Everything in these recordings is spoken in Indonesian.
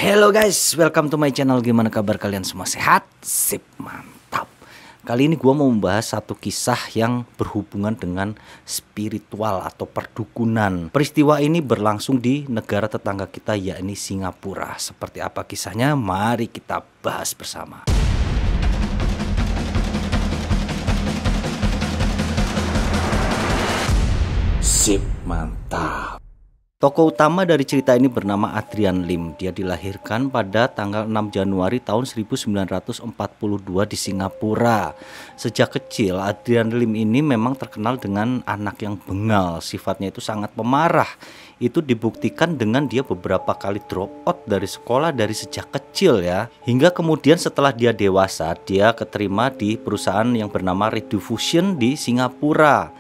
Hello guys, welcome to my channel. Gimana kabar kalian semua? Sehat? Sip, mantap. Kali ini gua mau membahas satu kisah yang berhubungan dengan spiritual atau perdukunan. Peristiwa ini berlangsung di negara tetangga kita, yakni Singapura. Seperti apa kisahnya? Mari kita bahas bersama. Sip, mantap. Tokoh utama dari cerita ini bernama Adrian Lim. Dia dilahirkan pada tanggal 6 Januari tahun 1942 di Singapura. Sejak kecil, Adrian Lim ini memang terkenal dengan anak yang bengal. Sifatnya itu sangat pemarah. Itu dibuktikan dengan dia beberapa kali drop out dari sekolah dari sejak kecil ya. Hingga kemudian setelah dia dewasa, dia keterima di perusahaan yang bernama Rediffusion di Singapura.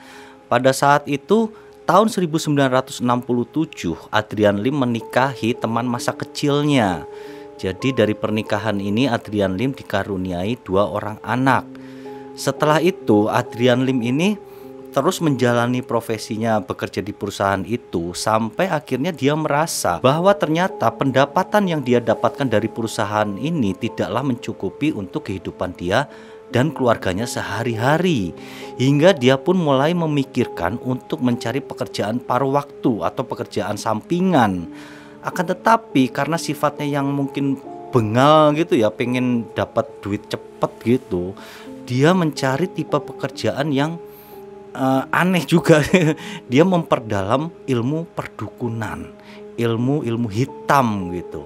Pada saat itu tahun 1967, Adrian Lim menikahi teman masa kecilnya. Jadi dari pernikahan ini Adrian Lim dikaruniai 2 orang anak. Setelah itu Adrian Lim ini terus menjalani profesinya bekerja di perusahaan itu sampai akhirnya dia merasa bahwa ternyata pendapatan yang dia dapatkan dari perusahaan ini tidaklah mencukupi untuk kehidupan dia dan keluarganya sehari-hari, hingga dia pun mulai memikirkan untuk mencari pekerjaan paruh waktu atau pekerjaan sampingan. Akan tetapi karena sifatnya yang mungkin bengal gitu ya, pengen dapat duit cepet gitu, dia mencari tipe pekerjaan yang aneh juga. Dia memperdalam ilmu perdukunan, ilmu hitam gitu.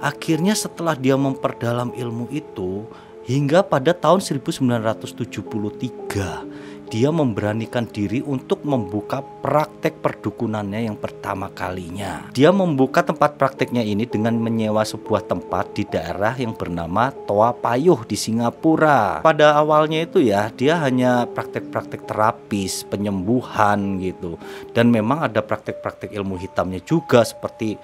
Akhirnya setelah dia memperdalam ilmu itu, hingga pada tahun 1973 dia memberanikan diri untuk membuka praktek perdukunannya yang pertama kalinya. Dia membuka tempat prakteknya ini dengan menyewa sebuah tempat di daerah yang bernama Toa Payoh di Singapura. Pada awalnya itu ya, dia hanya praktek-praktek terapis, penyembuhan gitu. Dan memang ada praktek-praktek ilmu hitamnya juga, seperti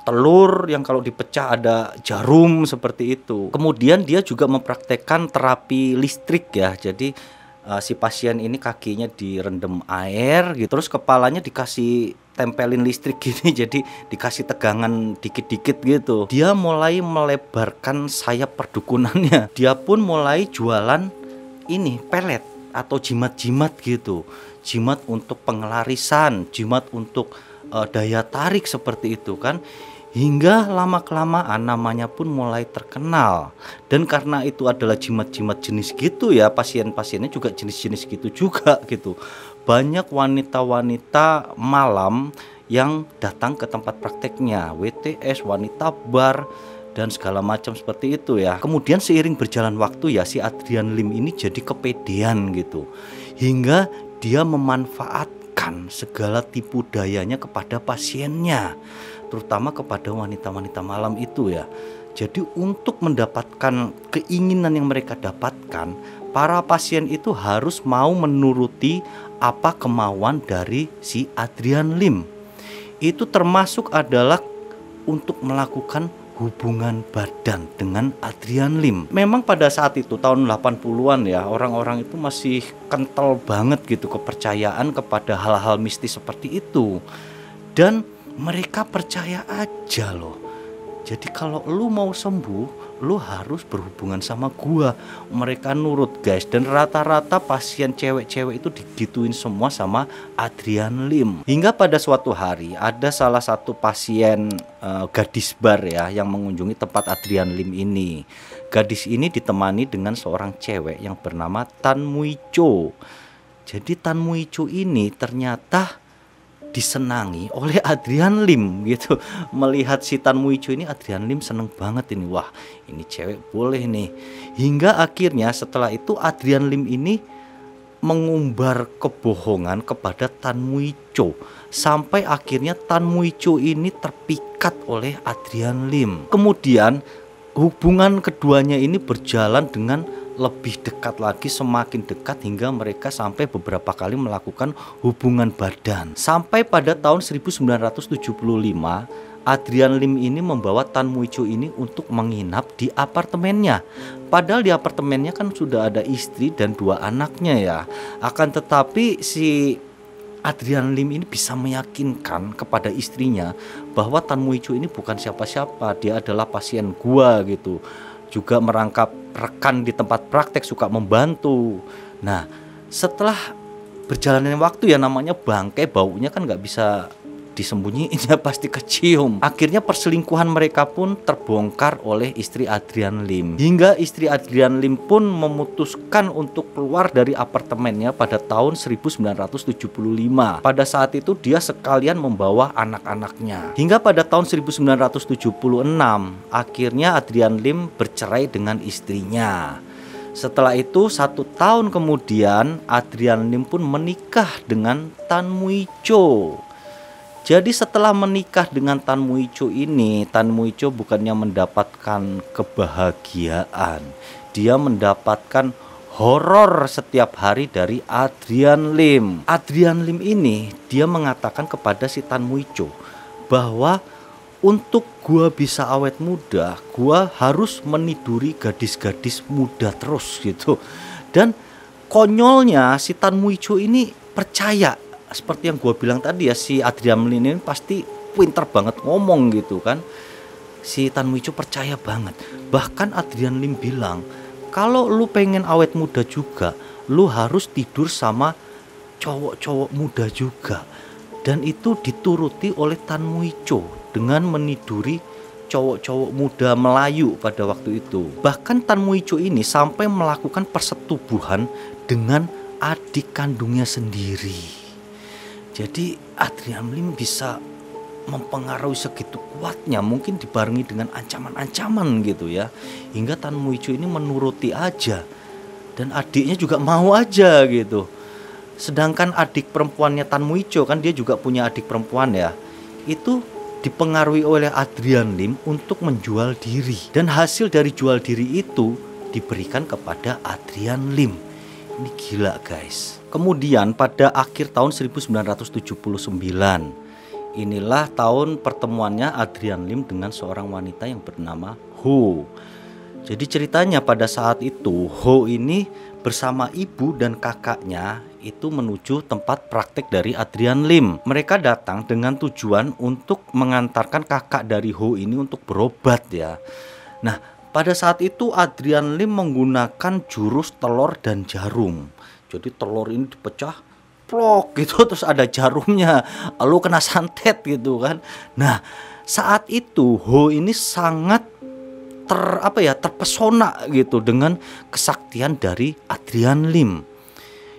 telur yang kalau dipecah ada jarum seperti itu. Kemudian dia juga mempraktekkan terapi listrik ya. Jadi si pasien ini kakinya direndam air gitu, terus kepalanya dikasih tempelin listrik gini, jadi dikasih tegangan dikit-dikit gitu. Dia mulai melebarkan sayap perdukunannya. Dia pun mulai jualan ini pelet atau jimat-jimat gitu. Jimat untuk pengelarisan, jimat untuk daya tarik seperti itu kan. Hingga lama-kelamaan namanya pun mulai terkenal. Dan karena itu adalah jimat-jimat jenis gitu ya, pasien-pasiennya juga jenis-jenis gitu juga gitu. Banyak wanita-wanita malam yang datang ke tempat prakteknya, WTS, wanita bar, dan segala macam seperti itu ya. Kemudian seiring berjalan waktu ya, si Adrian Lim ini jadi kepedean gitu. Hingga dia memanfaatkan segala tipu dayanya kepada pasiennya, terutama kepada wanita-wanita malam itu ya. Jadi untuk mendapatkan keinginan yang mereka dapatkan, para pasien itu harus mau menuruti apa kemauan dari si Adrian Lim. Itu termasuk adalah untuk melakukan hubungan badan dengan Adrian Lim. Memang pada saat itu tahun 80-an ya, orang-orang itu masih kental banget gitu kepercayaan kepada hal-hal mistis seperti itu. Dan mereka percaya aja loh. Jadi kalau lu mau sembuh, lu harus berhubungan sama gua. Mereka nurut guys. Dan rata-rata pasien cewek-cewek itu digituin semua sama Adrian Lim. Hingga pada suatu hari ada salah satu pasien gadis bar ya, yang mengunjungi tempat Adrian Lim ini. Gadis ini ditemani dengan seorang cewek yang bernama Tan Mui Cho. Jadi Tan Mui Cho ini ternyata disenangi oleh Adrian Lim gitu. Melihat si Tan Mui Cho ini, Adrian Lim seneng banget ini. Wah, ini cewek boleh nih. Hingga akhirnya setelah itu Adrian Lim ini mengumbar kebohongan kepada Tan Mui Cho, sampai akhirnya Tan Mui Cho ini terpikat oleh Adrian Lim. Kemudian hubungan keduanya ini berjalan dengan lebih dekat lagi, semakin dekat, hingga mereka sampai beberapa kali melakukan hubungan badan. Sampai pada tahun 1975 Adrian Lim ini membawa Tan Mui Cho ini untuk menginap di apartemennya. Padahal di apartemennya kan sudah ada istri dan 2 anaknya ya. Akan tetapi si Adrian Lim ini bisa meyakinkan kepada istrinya bahwa Tan Muicho ini bukan siapa-siapa, dia adalah pasien gua gitu. Juga merangkap rekan di tempat praktek, suka membantu. Nah, setelah berjalannya waktu, ya namanya bangkai, baunya kan nggak bisa disembunyiin, ya pasti kecium. Akhirnya perselingkuhan mereka pun terbongkar oleh istri Adrian Lim. Hingga istri Adrian Lim pun memutuskan untuk keluar dari apartemennya pada tahun 1975. Pada saat itu dia sekalian membawa anak-anaknya. Hingga pada tahun 1976 akhirnya Adrian Lim bercerai dengan istrinya. Setelah itu 1 tahun kemudian Adrian Lim pun menikah dengan Tan Muicho. Jadi setelah menikah dengan Tan Muicho ini, Tan Muicho bukannya mendapatkan kebahagiaan, dia mendapatkan horor setiap hari dari Adrian Lim. Adrian Lim ini dia mengatakan kepada si Tan Muicho bahwa untuk gua bisa awet muda, gua harus meniduri gadis-gadis muda terus gitu. Dan konyolnya si Tan Muicho ini percaya. Seperti yang gue bilang tadi ya, si Adrian Lim ini pasti pinter banget ngomong gitu kan. Si Tan Muicho percaya banget. Bahkan Adrian Lim bilang, kalau lu pengen awet muda juga, lu harus tidur sama cowok-cowok muda juga. Dan itu dituruti oleh Tan Muicho dengan meniduri cowok-cowok muda Melayu pada waktu itu. Bahkan Tan Muicho ini sampai melakukan persetubuhan dengan adik kandungnya sendiri. Jadi Adrian Lim bisa mempengaruhi segitu kuatnya, mungkin dibarengi dengan ancaman-ancaman gitu ya. Hingga Tan Muicho ini menuruti aja. Dan adiknya juga mau aja gitu. Sedangkan adik perempuannya Tan Muicho, kan dia juga punya adik perempuan ya, itu dipengaruhi oleh Adrian Lim untuk menjual diri. Dan hasil dari jual diri itu diberikan kepada Adrian Lim. Ini gila guys. Kemudian pada akhir tahun 1979, inilah tahun pertemuannya Adrian Lim dengan seorang wanita yang bernama Ho. Jadi ceritanya pada saat itu Ho ini bersama ibu dan kakaknya itu menuju tempat praktek dari Adrian Lim. Mereka datang dengan tujuan untuk mengantarkan kakak dari Ho ini untuk berobat ya. Nah, pada saat itu Adrian Lim menggunakan jurus telur dan jarum. Jadi telur ini dipecah, plok gitu, terus ada jarumnya, lalu kena santet gitu kan. Nah, saat itu Ho ini sangat terpesona gitu dengan kesaktian dari Adrian Lim.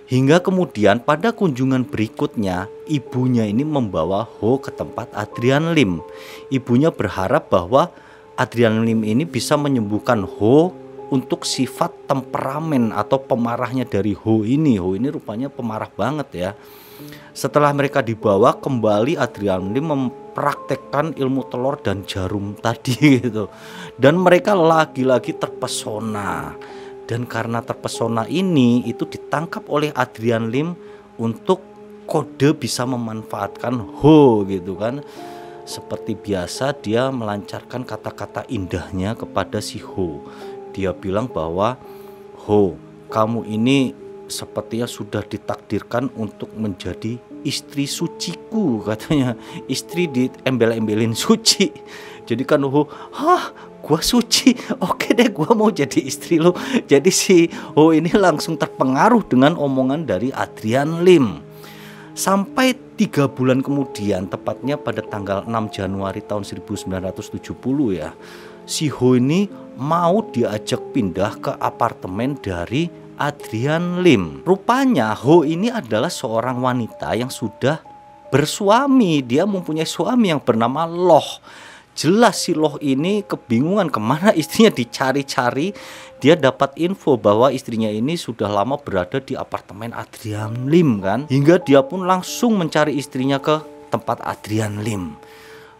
Hingga kemudian pada kunjungan berikutnya, ibunya ini membawa Ho ke tempat Adrian Lim. Ibunya berharap bahwa Adrian Lim ini bisa menyembuhkan Ho untuk sifat temperamen atau pemarahnya dari Ho ini. Ho ini rupanya pemarah banget ya. Setelah mereka dibawa kembali, Adrian Lim mempraktekkan ilmu telur dan jarum tadi gitu. Dan mereka lagi-lagi terpesona. Dan karena terpesona ini itu ditangkap oleh Adrian Lim untuk kode bisa memanfaatkan Ho gitu kan. Seperti biasa dia melancarkan kata-kata indahnya kepada si Ho. Dia bilang bahwa, Ho, kamu ini sepertinya sudah ditakdirkan untuk menjadi istri suciku, katanya. Istri diembel-embelin suci. Jadi kan Ho, hah, gua suci, oke deh gua mau jadi istri lo. Jadi si Ho ini langsung terpengaruh dengan omongan dari Adrian Lim. Sampai 3 bulan kemudian, tepatnya pada tanggal 6 Januari tahun 1970 ya, si Ho ini mau diajak pindah ke apartemen dari Adrian Lim. Rupanya Ho ini adalah seorang wanita yang sudah bersuami. Dia mempunyai suami yang bernama Loh. Jelas si Loh ini kebingungan kemana istrinya dicari-cari. Dia dapat info bahwa istrinya ini sudah lama berada di apartemen Adrian Lim kan. Hingga dia pun langsung mencari istrinya ke tempat Adrian Lim.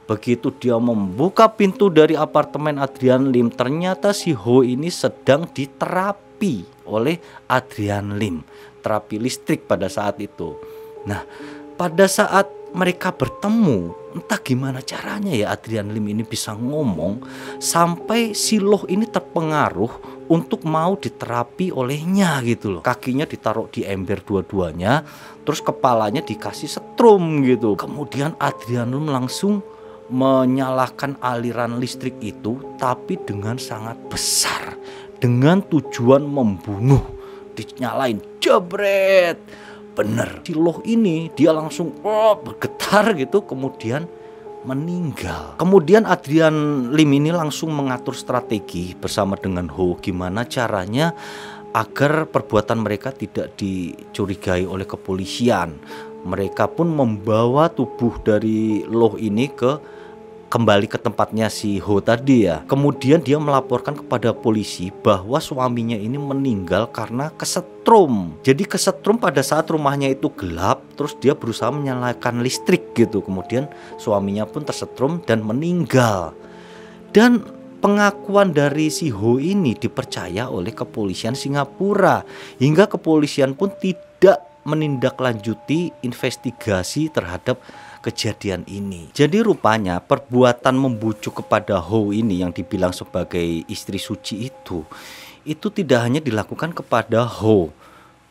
Begitu dia membuka pintu dari apartemen Adrian Lim, ternyata si Ho ini sedang diterapi oleh Adrian Lim. Terapi listrik pada saat itu. Nah, pada saat mereka bertemu, Entah gimana caranya ya Adrian Lim ini bisa ngomong sampai si Loh ini terpengaruh untuk mau diterapi olehnya gitu loh. Kakinya ditaruh di ember dua-duanya, terus kepalanya dikasih setrum gitu. Kemudian Adrian Lim langsung menyalakan aliran listrik itu, tapi dengan sangat besar, dengan tujuan membunuh. Dinyalain, jebret. Bener, si Loh ini dia langsung bergetar gitu, kemudian meninggal. Kemudian Adrian Lim ini langsung mengatur strategi bersama dengan Ho, gimana caranya agar perbuatan mereka tidak dicurigai oleh kepolisian. Mereka pun membawa tubuh dari Loh ini kembali ke tempatnya si Ho tadi ya. Kemudian dia melaporkan kepada polisi bahwa suaminya ini meninggal karena kesetrum. Jadi kesetrum pada saat rumahnya itu gelap, terus dia berusaha menyalakan listrik gitu. Kemudian suaminya pun tersetrum dan meninggal. Dan pengakuan dari si Ho ini dipercaya oleh kepolisian Singapura, hingga kepolisian pun tidak menindaklanjuti investigasi terhadap kejadian ini. Jadi rupanya perbuatan membujuk kepada Ho ini yang dibilang sebagai istri suci itu tidak hanya dilakukan kepada Ho,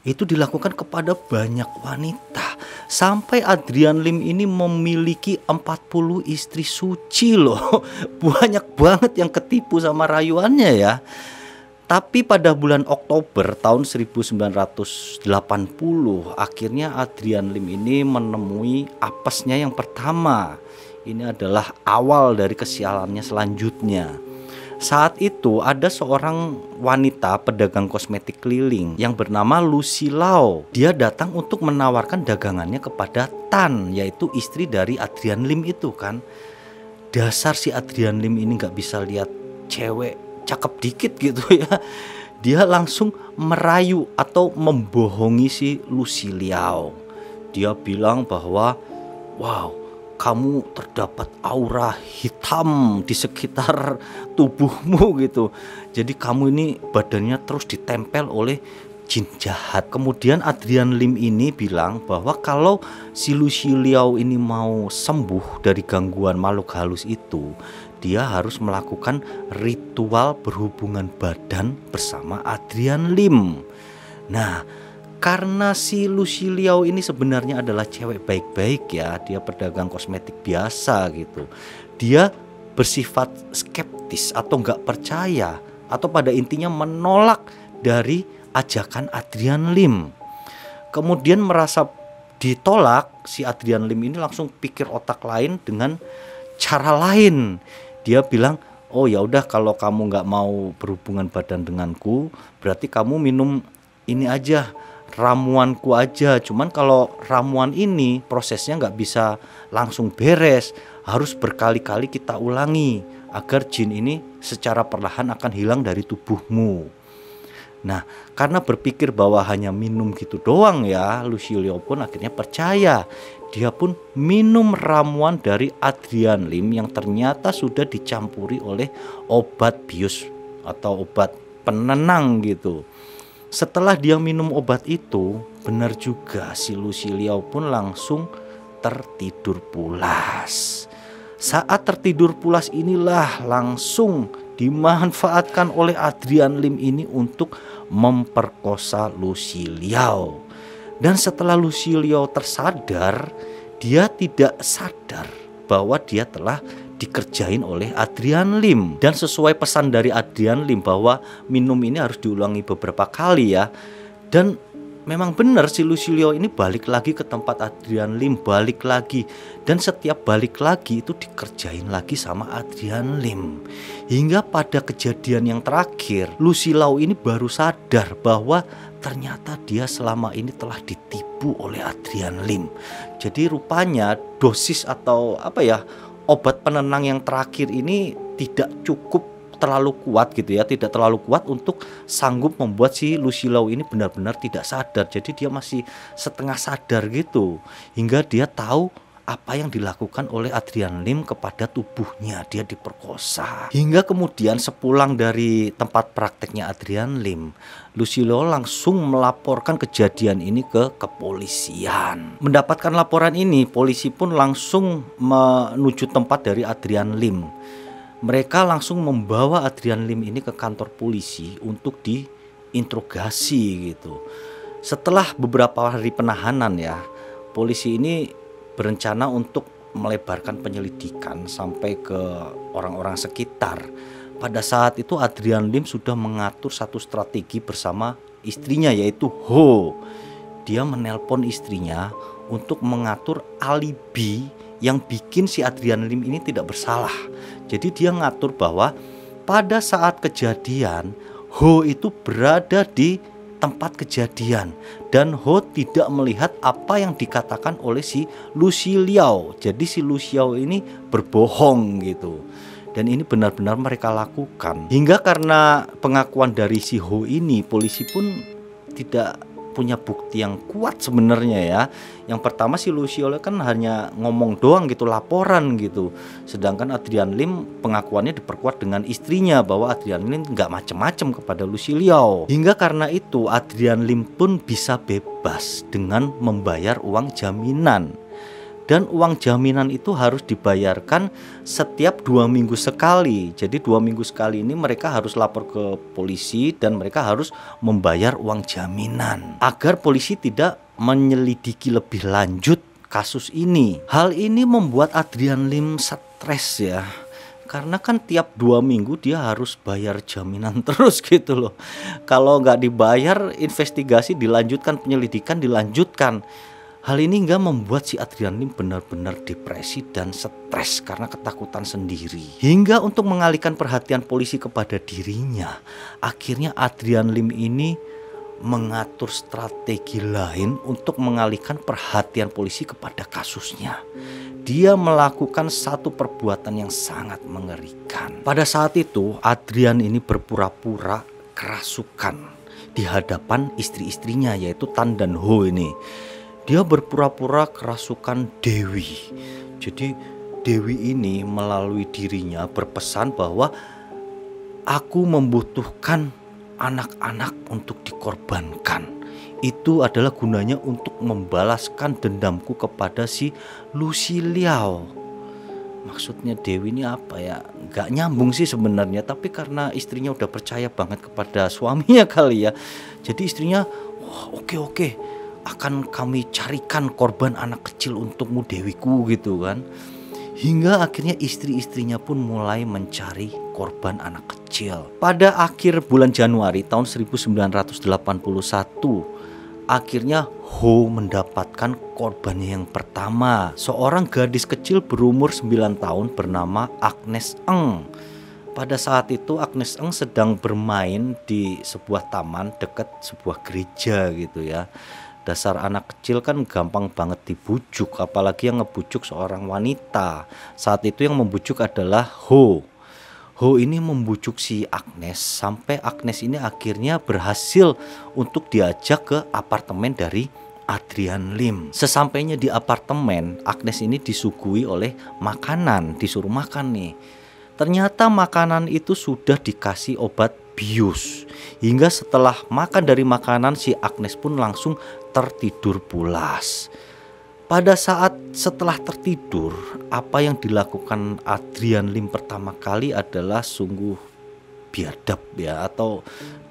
itu dilakukan kepada banyak wanita. Sampai Adrian Lim ini memiliki 40 istri suci loh. Banyak banget yang ketipu sama rayuannya ya. Tapi pada bulan Oktober tahun 1980 akhirnya Adrian Lim ini menemui apesnya yang pertama. Ini adalah awal dari kesialannya selanjutnya. Saat itu ada seorang wanita pedagang kosmetik keliling yang bernama Lucy Lau. Dia datang untuk menawarkan dagangannya kepada Tan, yaitu istri dari Adrian Lim itu kan. Dasar si Adrian Lim ini gak bisa lihat cewek cakep dikit gitu ya. Dia langsung merayu atau membohongi si Lucy Liao. Dia bilang bahwa wow, kamu terdapat aura hitam di sekitar tubuhmu gitu. Jadi kamu ini badannya terus ditempel oleh jin jahat. Kemudian Adrian Lim ini bilang bahwa kalau si Lucy Liao ini mau sembuh dari gangguan makhluk halus itu, dia harus melakukan ritual berhubungan badan bersama Adrian Lim. Nah, karena si Lucy Liao ini sebenarnya adalah cewek baik-baik ya, dia pedagang kosmetik biasa gitu. Dia bersifat skeptis atau nggak percaya, atau pada intinya menolak dari ajakan Adrian Lim. Kemudian merasa ditolak, si Adrian Lim ini langsung pikir otak lain dengan cara lain. Dia bilang, oh ya udah, kalau kamu nggak mau berhubungan badan denganku, berarti kamu minum ini aja, ramuanku aja. Cuman kalau ramuan ini prosesnya nggak bisa langsung beres, harus berkali-kali kita ulangi agar jin ini secara perlahan akan hilang dari tubuhmu. Nah, karena berpikir bahwa hanya minum gitu doang ya, Lucy Liao pun akhirnya percaya. Dia pun minum ramuan dari Adrian Lim yang ternyata sudah dicampuri oleh obat bius atau obat penenang gitu. Setelah dia minum obat itu, benar juga si Lucy Liao pun langsung tertidur pulas. Saat tertidur pulas inilah langsung dimanfaatkan oleh Adrian Lim ini untuk memperkosa Lucy Liao. Dan setelah Lucy Liao tersadar, dia tidak sadar bahwa dia telah dikerjain oleh Adrian Lim. Dan sesuai pesan dari Adrian Lim bahwa minum ini harus diulangi beberapa kali ya. Dan memang benar si Lucy Liao ini balik lagi ke tempat Adrian Lim, balik lagi. Dan setiap balik lagi itu dikerjain lagi sama Adrian Lim. Hingga pada kejadian yang terakhir, Lucy Liao ini baru sadar bahwa ternyata dia selama ini telah ditipu oleh Adrian Lim. Jadi rupanya dosis atau obat penenang yang terakhir ini tidak cukup terlalu kuat gitu ya, tidak terlalu kuat untuk sanggup membuat si Lucy Liao ini benar-benar tidak sadar. Jadi dia masih setengah sadar gitu, hingga dia tahu apa yang dilakukan oleh Adrian Lim kepada tubuhnya. Dia diperkosa. Hingga kemudian sepulang dari tempat prakteknya Adrian Lim, Lucilio langsung melaporkan kejadian ini ke kepolisian. Mendapatkan laporan ini, polisi pun langsung menuju tempat dari Adrian Lim. Mereka langsung membawa Adrian Lim ini ke kantor polisi untuk diinterogasi gitu. Setelah beberapa hari penahanan ya, polisi ini berencana untuk melebarkan penyelidikan sampai ke orang-orang sekitar. Pada saat itu Adrian Lim sudah mengatur satu strategi bersama istrinya, yaitu Ho. Dia menelpon istrinya untuk mengatur alibi yang bikin si Adrian Lim ini tidak bersalah. Jadi dia ngatur bahwa pada saat kejadian Ho itu berada di tempat kejadian dan Ho tidak melihat apa yang dikatakan oleh si Lucilio. Jadi si Lucilio ini berbohong gitu. Dan ini benar-benar mereka lakukan. Hingga karena pengakuan dari si Ho ini, polisi pun tidak punya bukti yang kuat sebenarnya ya. Yang pertama si Lucilio kan hanya ngomong doang gitu, laporan gitu. Sedangkan Adrian Lim pengakuannya diperkuat dengan istrinya bahwa Adrian Lim nggak macem-macem kepada Lucilio. Hingga karena itu Adrian Lim pun bisa bebas dengan membayar uang jaminan. Dan uang jaminan itu harus dibayarkan setiap 2 minggu sekali. Jadi 2 minggu sekali ini mereka harus lapor ke polisi dan mereka harus membayar uang jaminan agar polisi tidak menyelidiki lebih lanjut kasus ini. Hal ini membuat Adrian Lim stres ya, karena kan tiap 2 minggu dia harus bayar jaminan terus gitu loh. Kalau nggak dibayar, investigasi dilanjutkan, penyelidikan dilanjutkan. Hal ini nggak membuat si Adrian Lim benar-benar depresi dan stres karena ketakutan sendiri. Hingga untuk mengalihkan perhatian polisi kepada dirinya, akhirnya Adrian Lim ini mengatur strategi lain untuk mengalihkan perhatian polisi kepada kasusnya. Dia melakukan satu perbuatan yang sangat mengerikan. Pada saat itu Adrian ini berpura-pura kerasukan di hadapan istri-istrinya, yaitu Tan dan Ho ini. Dia berpura-pura kerasukan Dewi. Jadi Dewi ini melalui dirinya berpesan bahwa aku membutuhkan anak-anak untuk dikorbankan. Itu adalah gunanya untuk membalaskan dendamku kepada si Lucilio. Maksudnya Dewi ini apa ya? Gak nyambung sih sebenarnya, tapi karena istrinya udah percaya banget kepada suaminya kali ya. Jadi istrinya, oke, akan kami carikan korban anak kecil untukmu Dewiku gitu kan. Hingga akhirnya istri-istrinya pun mulai mencari korban anak kecil. Pada akhir bulan Januari tahun 1981, akhirnya Ho mendapatkan korbannya yang pertama. Seorang gadis kecil berumur 9 tahun bernama Agnes Eng. Pada saat itu Agnes Eng sedang bermain di sebuah taman dekat sebuah gereja gitu ya. Dasar anak kecil kan gampang banget dibujuk, apalagi yang ngebujuk seorang wanita. Saat itu yang membujuk adalah Ho. Ho ini membujuk si Agnes sampai Agnes ini akhirnya berhasil untuk diajak ke apartemen dari Adrian Lim. Sesampainya di apartemen, Agnes ini disuguhi oleh makanan, disuruh makan nih. Ternyata makanan itu sudah dikasih obat bius. Hingga setelah makan dari makanan, si Agnes pun langsung tertidur pulas. Pada saat setelah tertidur, apa yang dilakukan Adrian Lim pertama kali adalah sungguh biadab ya, atau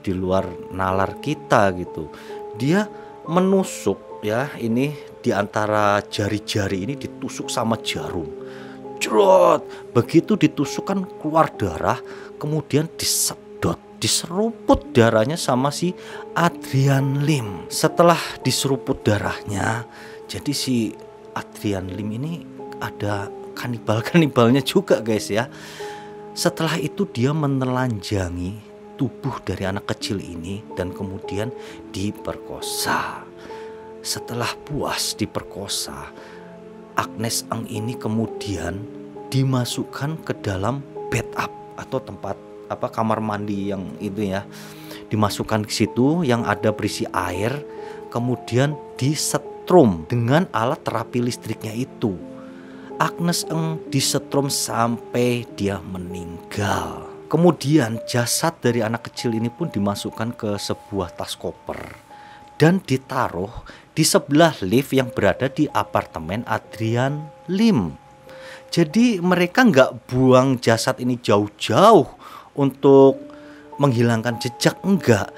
di luar nalar kita gitu. Dia menusuk ya, ini di antara jari-jari ini ditusuk sama jarum. Cerot, begitu ditusukkan keluar darah, kemudian diseruput darahnya sama si Adrian Lim. Setelah diseruput darahnya, jadi si Adrian Lim ini ada kanibal-kanibalnya juga guys ya. Setelah itu dia menelanjangi tubuh dari anak kecil ini dan kemudian diperkosa. Setelah puas diperkosa, Agnes Eng ini kemudian dimasukkan ke dalam bed up atau tempat kamar mandi yang itu ya. Dimasukkan ke situ yang ada berisi air, kemudian disetrum dengan alat terapi listriknya itu. Agnes Eng disetrum sampai dia meninggal. Kemudian jasad dari anak kecil ini pun dimasukkan ke sebuah tas koper dan ditaruh di sebelah lift yang berada di apartemen Adrian Lim. Jadi mereka nggak buang jasad ini jauh-jauh untuk menghilangkan jejak, enggak.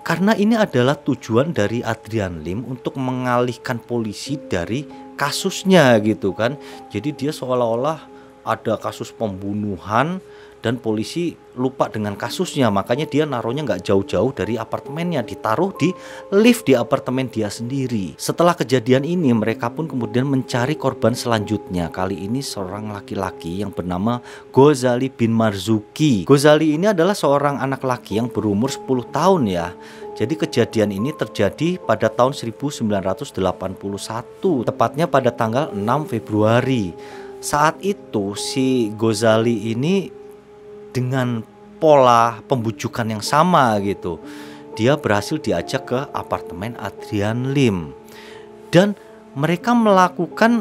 Karena ini adalah tujuan dari Adrian Lim untuk mengalihkan polisi dari kasusnya gitu kan. Jadi dia seolah-olah ada kasus pembunuhan dan polisi lupa dengan kasusnya, makanya dia naruhnya nggak jauh-jauh dari apartemennya, ditaruh di lift di apartemen dia sendiri. Setelah kejadian ini mereka pun kemudian mencari korban selanjutnya. Kali ini seorang laki-laki yang bernama Ghazali bin Marzuki. Ghazali ini adalah seorang anak laki yang berumur 10 tahun ya. Jadi kejadian ini terjadi pada tahun 1981, tepatnya pada tanggal 6 Februari. Saat itu si Ghazali ini dengan pola pembujukan yang sama gitu, dia berhasil diajak ke apartemen Adrian Lim dan mereka melakukan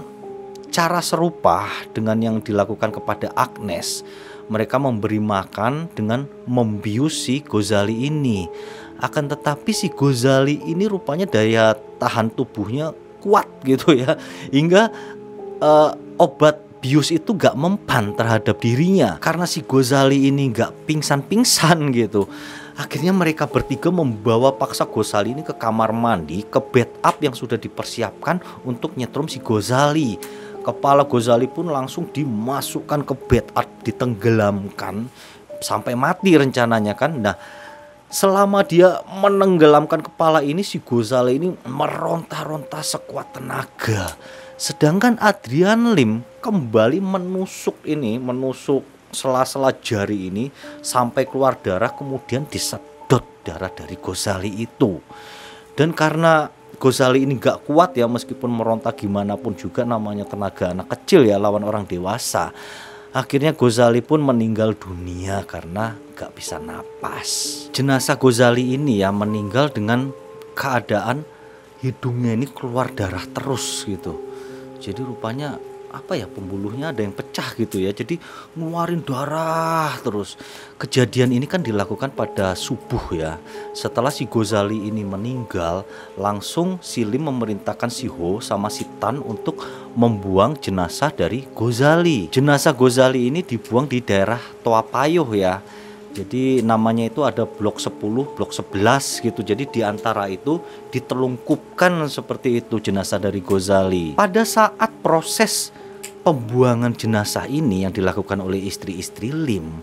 cara serupa dengan yang dilakukan kepada Agnes. Mereka memberi makan dengan membius si Ghazali ini. Akan tetapi si Ghazali ini rupanya daya tahan tubuhnya kuat gitu ya, hingga obat bius itu gak mempan terhadap dirinya. Karena si Ghazali ini gak pingsan-pingsan gitu, akhirnya mereka bertiga membawa paksa Ghazali ini ke kamar mandi, ke bed up yang sudah dipersiapkan untuk nyetrum si Ghazali. Kepala Ghazali pun langsung dimasukkan ke bed up, ditenggelamkan sampai mati rencananya kan. Nah, selama dia menenggelamkan kepala ini, si Ghazali ini meronta-ronta sekuat tenaga. Sedangkan Adrian Lim kembali menusuk sela-sela jari ini sampai keluar darah, kemudian disedot darah dari Ghazali itu. Dan karena Ghazali ini gak kuat ya, meskipun meronta gimana pun juga namanya tenaga anak kecil ya lawan orang dewasa, akhirnya Ghazali pun meninggal dunia karena gak bisa napas. Jenazah Ghazali ini ya meninggal dengan keadaan hidungnya ini keluar darah terus gitu. Jadi rupanya pembuluhnya ada yang pecah gitu ya. Jadi ngeluarin darah terus. Kejadian ini kan dilakukan pada subuh ya. Setelah si Ghazali ini meninggal, langsung si Lim memerintahkan si Ho sama si Tan untuk membuang jenazah dari Ghazali. Jenazah Ghazali ini dibuang di daerah Toa Payoh ya. Jadi namanya itu ada blok 10, blok 11 gitu. Jadi di antara itu ditelungkupkan seperti itu jenazah dari Ghazali. Pada saat proses pembuangan jenazah ini yang dilakukan oleh istri-istri Lim,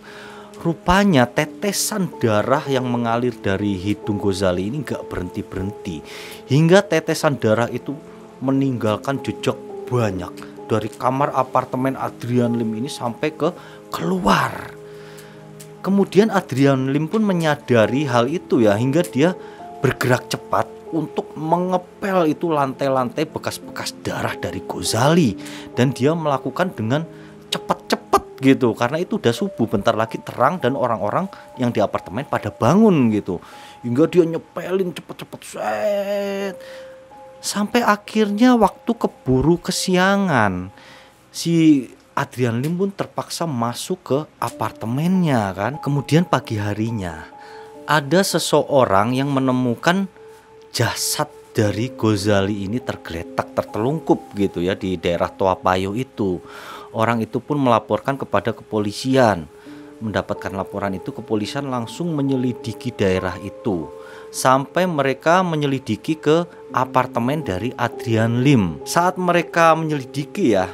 rupanya tetesan darah yang mengalir dari hidung Ghazali ini gak berhenti-berhenti, hingga tetesan darah itu meninggalkan jejak banyak dari kamar apartemen Adrian Lim ini sampai ke keluar. Kemudian Adrian Lim pun menyadari hal itu ya, hingga dia bergerak cepat untuk mengepel itu lantai-lantai bekas-bekas darah dari Ghazali. Dan dia melakukan dengan cepat-cepat gitu, karena itu udah subuh, bentar lagi terang dan orang-orang yang di apartemen pada bangun gitu. Hingga dia nyepelin cepet-cepet sampai akhirnya waktu keburu kesiangan. Si Adrian Lim pun terpaksa masuk ke apartemennya kan. Kemudian pagi harinya ada seseorang yang menemukan jasad dari Ghazali ini tergeletak, tertelungkup gitu ya di daerah Toa Payoh itu. Orang itu pun melaporkan kepada kepolisian. Mendapatkan laporan itu, kepolisian langsung menyelidiki daerah itu sampai mereka menyelidiki ke apartemen dari Adrian Lim. Saat mereka menyelidiki ya,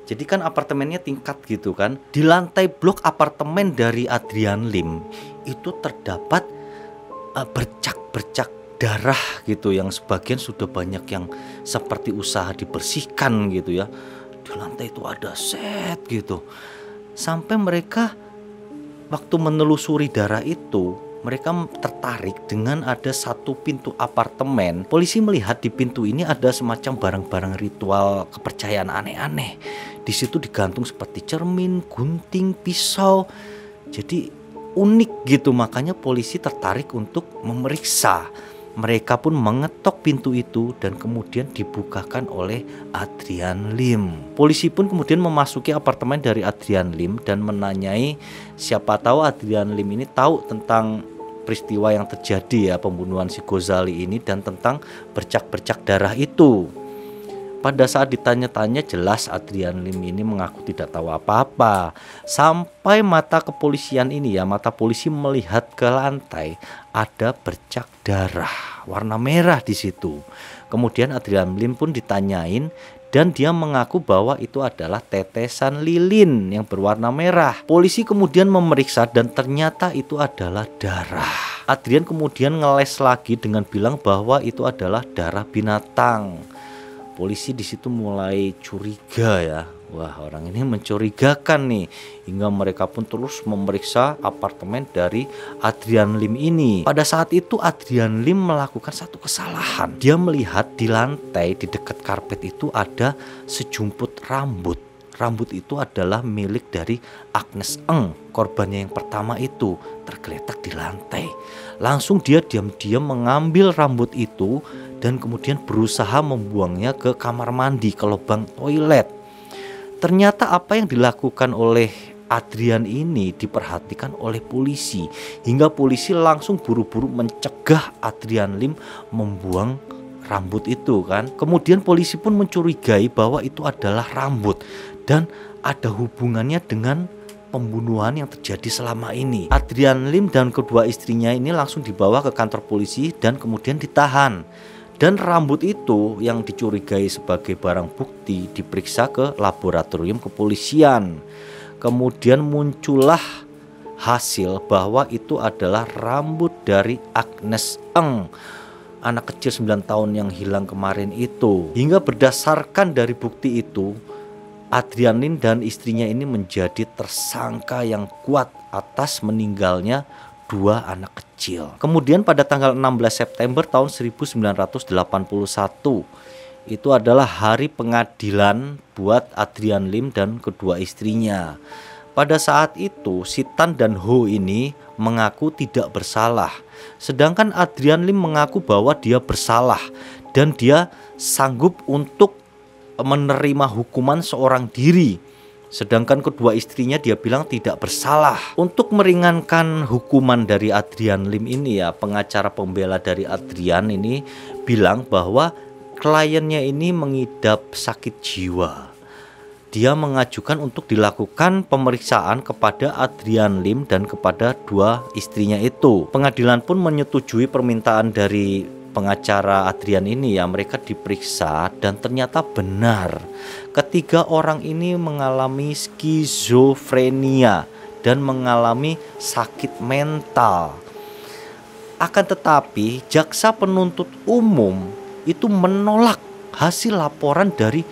jadi kan apartemennya tingkat gitu kan. Di lantai blok apartemen dari Adrian Lim itu terdapat bercak-bercak darah gitu, yang sebagian sudah banyak yang seperti usaha dibersihkan gitu ya. Di lantai itu ada set gitu. Sampai mereka waktu menelusuri darah itu, mereka tertarik dengan ada satu pintu apartemen. Polisi melihat di pintu ini ada semacam barang-barang ritual kepercayaan aneh-aneh. Di situ digantung seperti cermin, gunting, pisau. Jadi unik gitu, makanya polisi tertarik untuk memeriksa. mereka pun mengetok pintu itu dan kemudian dibukakan oleh Adrian Lim. Polisi pun kemudian memasuki apartemen dari Adrian Lim dan menanyai siapa tahu Adrian Lim ini tahu tentang peristiwa yang terjadi ya, pembunuhan si Ghazali ini dan tentang bercak-bercak darah itu. Pada saat ditanya-tanya jelas Adrian Lim ini mengaku tidak tahu apa-apa. Sampai mata kepolisian ini ya, mata polisi melihat ke lantai ada bercak darah warna merah di situ. Kemudian Adrian Lim pun ditanyain dan dia mengaku bahwa itu adalah tetesan lilin yang berwarna merah. Polisi kemudian memeriksa dan ternyata itu adalah darah. Adrian kemudian ngeles lagi dengan bilang bahwa itu adalah darah binatang. Polisi di situ mulai curiga ya. Wah, orang ini mencurigakan nih. Hingga mereka pun terus memeriksa apartemen dari Adrian Lim ini. Pada saat itu Adrian Lim melakukan satu kesalahan. Dia melihat di lantai di dekat karpet itu ada sejumput rambut. Rambut itu adalah milik dari Agnes Eng, korbannya yang pertama itu, tergeletak di lantai. Langsung dia diam-diam mengambil rambut itu dan kemudian berusaha membuangnya ke kamar mandi, ke lubang toilet. Ternyata apa yang dilakukan oleh Adrian ini diperhatikan oleh polisi, hingga polisi langsung buru-buru mencegah Adrian Lim membuang rambut itu kan. Kemudian polisi pun mencurigai bahwa itu adalah rambut dan ada hubungannya dengan pembunuhan yang terjadi selama ini. Adrian Lim dan kedua istrinya ini langsung dibawa ke kantor polisi dan kemudian ditahan. Dan rambut itu yang dicurigai sebagai barang bukti diperiksa ke laboratorium kepolisian. Kemudian muncullah hasil bahwa itu adalah rambut dari Agnes Eng, anak kecil 9 tahun yang hilang kemarin itu. Hingga berdasarkan dari bukti itu, Adrian Lim dan istrinya ini menjadi tersangka yang kuat atas meninggalnya 2 anak kecil. Kemudian pada tanggal 16 September tahun 1981 itu adalah hari pengadilan buat Adrian Lim dan kedua istrinya. Pada saat itu si Tan dan Ho ini mengaku tidak bersalah, sedangkan Adrian Lim mengaku bahwa dia bersalah dan dia sanggup untuk menerima hukuman seorang diri. Sedangkan kedua istrinya dia bilang tidak bersalah. Untuk meringankan hukuman dari Adrian Lim ini ya, pengacara pembela dari Adrian ini bilang bahwa kliennya ini mengidap sakit jiwa. Dia mengajukan untuk dilakukan pemeriksaan kepada Adrian Lim dan kepada 2 istrinya itu. Pengadilan pun menyetujui permintaan dari pengacara Adrian ini ya, mereka diperiksa dan ternyata benar ketiga orang ini mengalami skizofrenia dan mengalami sakit mental. Akan tetapi jaksa penuntut umum itu menolak hasil laporan dari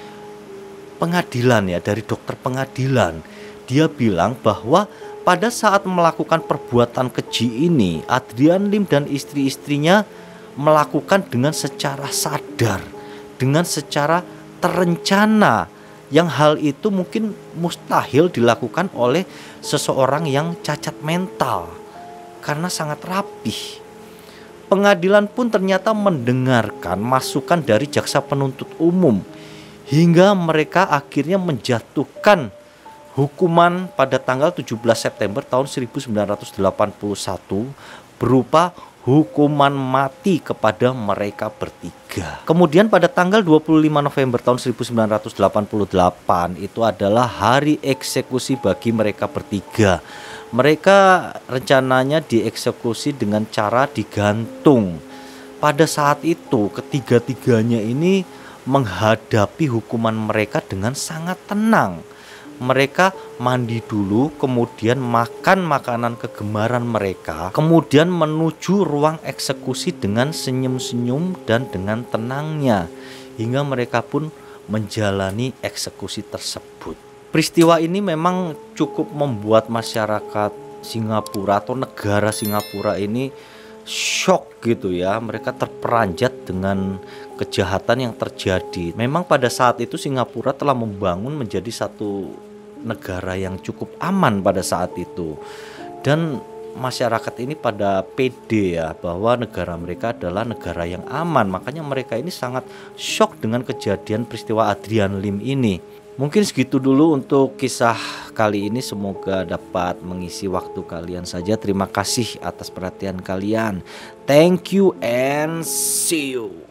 pengadilan ya, dari dokter pengadilan. Dia bilang bahwa pada saat melakukan perbuatan keji ini Adrian Lim dan istri-istrinya melakukan dengan secara sadar, dengan secara terencana, yang hal itu mungkin mustahil dilakukan oleh seseorang yang cacat mental karena sangat rapih. Pengadilan pun ternyata mendengarkan masukan dari jaksa penuntut umum hingga mereka akhirnya menjatuhkan hukuman pada tanggal 17 September tahun 1981 berupa hukuman mati kepada mereka bertiga. Kemudian pada tanggal 25 November tahun 1988 itu adalah hari eksekusi bagi mereka bertiga. Mereka rencananya dieksekusi dengan cara digantung. Pada saat itu ketiga-tiganya ini menghadapi hukuman mereka dengan sangat tenang. Mereka mandi dulu, kemudian makan makanan kegemaran mereka, kemudian menuju ruang eksekusi dengan senyum-senyum dan dengan tenangnya, hingga mereka pun menjalani eksekusi tersebut. Peristiwa ini memang cukup membuat masyarakat Singapura atau negara Singapura ini shock gitu ya. Mereka terperanjat dengan kejahatan yang terjadi. Memang pada saat itu Singapura telah membangun menjadi satu negara yang cukup aman pada saat itu. Dan masyarakat ini pada pede ya bahwa negara mereka adalah negara yang aman. Makanya mereka ini sangat shock dengan kejadian peristiwa Adrian Lim ini. Mungkin segitu dulu untuk kisah kali ini, semoga dapat mengisi waktu kalian saja. Terima kasih atas perhatian kalian. Thank you and see you.